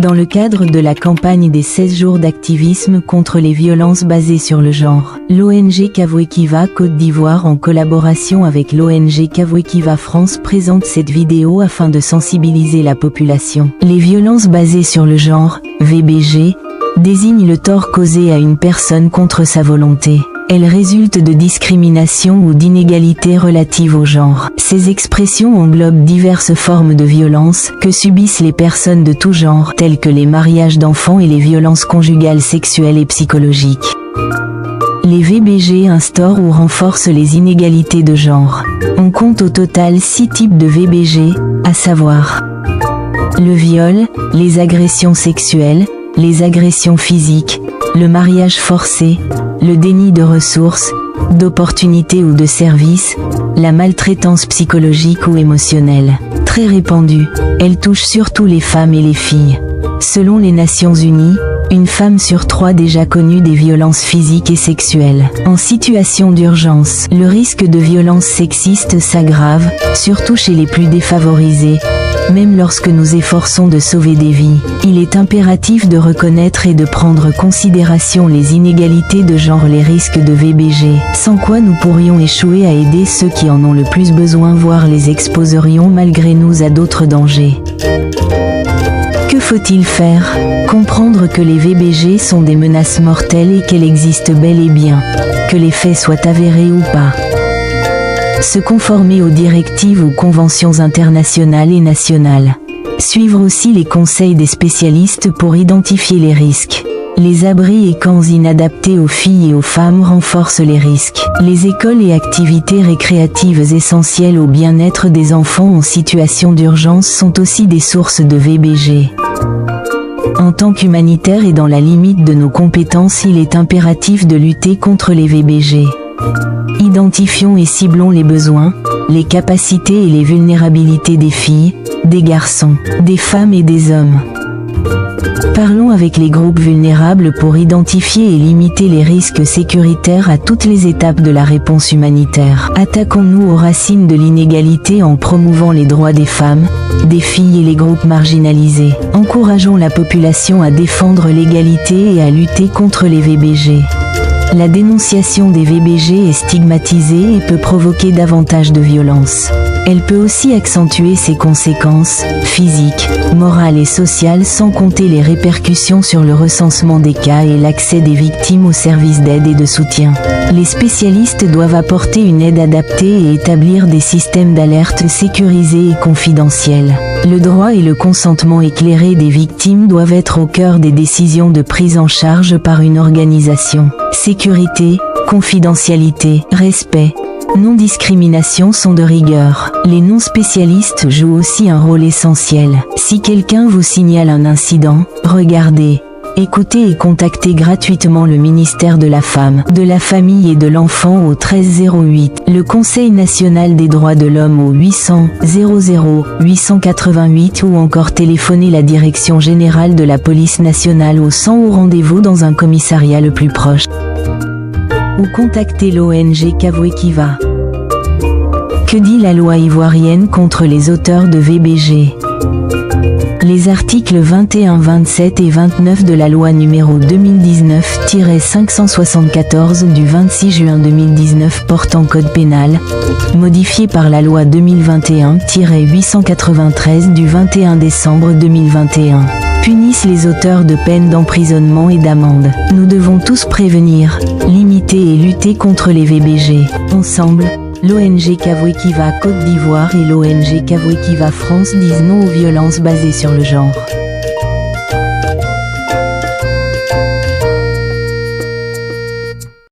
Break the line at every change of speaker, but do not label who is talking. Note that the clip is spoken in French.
Dans le cadre de la campagne des 16 jours d'activisme contre les violences basées sur le genre, l'ONG Kavuekiva Côte d'Ivoire en collaboration avec l'ONG Kavuekiva France présente cette vidéo afin de sensibiliser la population. Les violences basées sur le genre, VBG, désignent le tort causé à une personne contre sa volonté. Elles résultent de discrimination ou d'inégalités relatives au genre. Ces expressions englobent diverses formes de violence que subissent les personnes de tout genre, telles que les mariages d'enfants et les violences conjugales sexuelles et psychologiques. Les VBG instaurent ou renforcent les inégalités de genre. On compte au total 6 types de VBG, à savoir le viol, les agressions sexuelles, les agressions physiques, le mariage forcé, le déni de ressources, d'opportunités ou de services, la maltraitance psychologique ou émotionnelle. Très répandue, elle touche surtout les femmes et les filles. Selon les Nations Unies, une femme sur 3 déjà connue des violences physiques et sexuelles. En situation d'urgence, le risque de violences sexistes s'aggrave, surtout chez les plus défavorisés. Même lorsque nous efforçons de sauver des vies, il est impératif de reconnaître et de prendre en considération les inégalités de genre, les risques de VBG, sans quoi nous pourrions échouer à aider ceux qui en ont le plus besoin, voire les exposerions malgré nous à d'autres dangers. Que faut-il faire? Comprendre que les VBG sont des menaces mortelles et qu'elles existent bel et bien, que les faits soient avérés ou pas. Se conformer aux directives ou conventions internationales et nationales. Suivre aussi les conseils des spécialistes pour identifier les risques. Les abris et camps inadaptés aux filles et aux femmes renforcent les risques. Les écoles et activités récréatives essentielles au bien-être des enfants en situation d'urgence sont aussi des sources de VBG. En tant qu'humanitaire et dans la limite de nos compétences, il est impératif de lutter contre les VBG. Identifions et ciblons les besoins, les capacités et les vulnérabilités des filles, des garçons, des femmes et des hommes. Parlons avec les groupes vulnérables pour identifier et limiter les risques sécuritaires à toutes les étapes de la réponse humanitaire. Attaquons-nous aux racines de l'inégalité en promouvant les droits des femmes, des filles et les groupes marginalisés. Encourageons la population à défendre l'égalité et à lutter contre les VBG. La dénonciation des VBG est stigmatisée et peut provoquer davantage de violence. Elle peut aussi accentuer ses conséquences, physiques, morales et sociales, sans compter les répercussions sur le recensement des cas et l'accès des victimes aux services d'aide et de soutien. Les spécialistes doivent apporter une aide adaptée et établir des systèmes d'alerte sécurisés et confidentiels. Le droit et le consentement éclairé des victimes doivent être au cœur des décisions de prise en charge par une organisation. Sécurité, confidentialité, respect, non-discrimination sont de rigueur. Les non-spécialistes jouent aussi un rôle essentiel. Si quelqu'un vous signale un incident, regardez, écoutez et contactez gratuitement le ministère de la Femme, de la Famille et de l'Enfant au 1308, le Conseil national des droits de l'homme au 800 00 888 ou encore téléphonez la Direction générale de la police nationale au 100 ou rendez-vous dans un commissariat le plus proche. Ou contactez l'ONG Kavuekiva. Que dit la loi ivoirienne contre les auteurs de VBG? Les articles 21, 27 et 29 de la loi numéro 2019-574 du 26 juin 2019 portant code pénal, modifié par la loi 2021-893 du 21 décembre 2021, punissent les auteurs de peines d'emprisonnement et d'amende. Nous devons tous prévenir, limiter et lutter contre les VBG. Ensemble, l'ONG Kavuekiva Côte d'Ivoire et l'ONG Kavuekiva France disent non aux violences basées sur le genre.